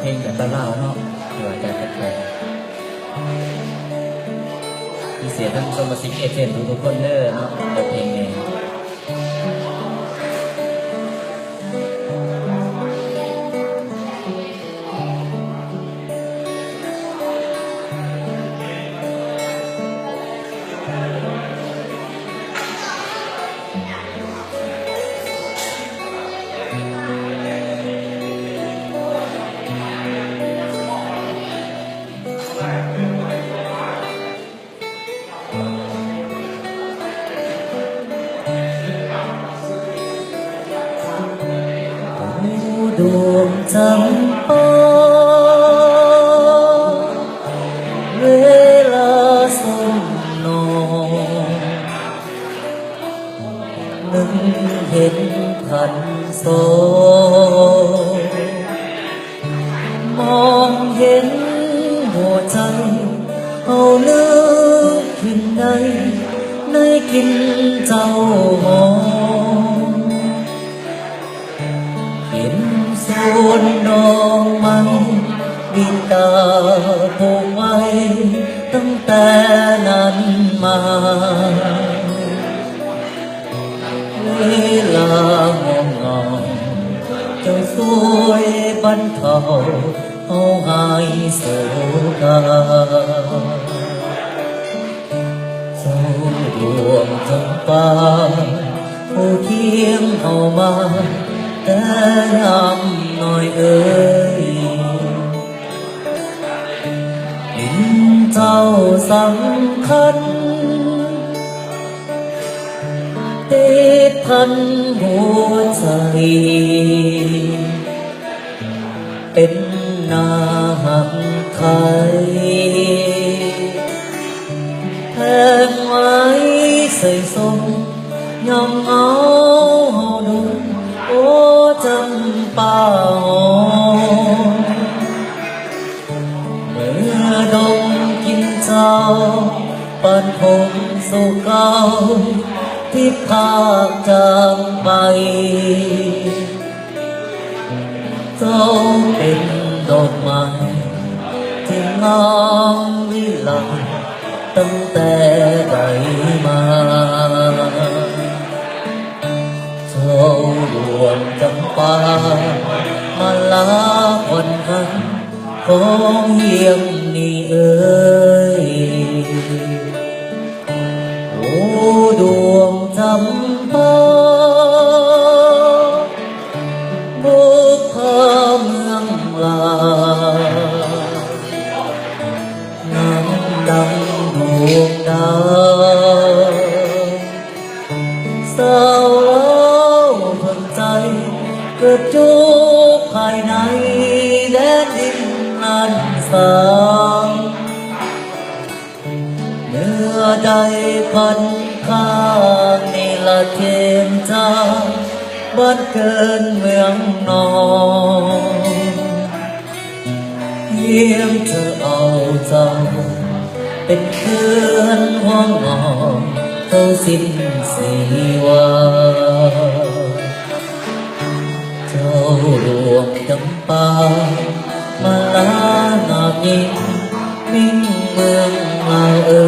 เพลงแบบเล่าเนาะเดี๋ยวจะแปลพิเศษทั้งสมาชิกเอเจนต์ทุกคนเด้อเนาะเพลงนี้ดวงจำปาเวลาสมนอนนึกเห็นพันโซมองเห็นหัวใจเอาเลือกขึ้นในกินเจ้าหอมเห็นสวนดอกไม้บินตาผูกไว้ตั้งแต่นั้นมาเวลางงงเจ้าสวยบรรเทาเอาหายโศกาเจ้าดวงจำปาผู้เคียงเอามาแต่ยำหน่อยเอ่ยเห็นเจ้าสำคัญติดพันหัวใจเป็นนาหักไทยแทงไว้ใส่ทรงยอมเอาดูโอ้จำป่าหอมเมื่อดมกินเจ้าปันผมสู่เก่าที่พากจางไปเจ้าเป็นดอกไม้ที่งามวิไลตั้งแต่ใดมาเจ้าดวงจำปามาลาวันนั้นของเยี่ยมนี่เอ่ยโอ้ดวงจำปาบุกพาเมืองลาน้ำดังดวงดาวสาวเล่าเพิ่งใจเกิดจุกภายในแดนดินนันสางเนื้อใดพันข้างนี่ละเทียมจางบ้านเกินเมืองนอนเยี่ยมเธอเอาเจ้าเป็นเพื่อนห้องนอนเท่าสิ้นสีวาเจ้าดวงจำปามาลานายิงมิ่งเมืองลาวเอ่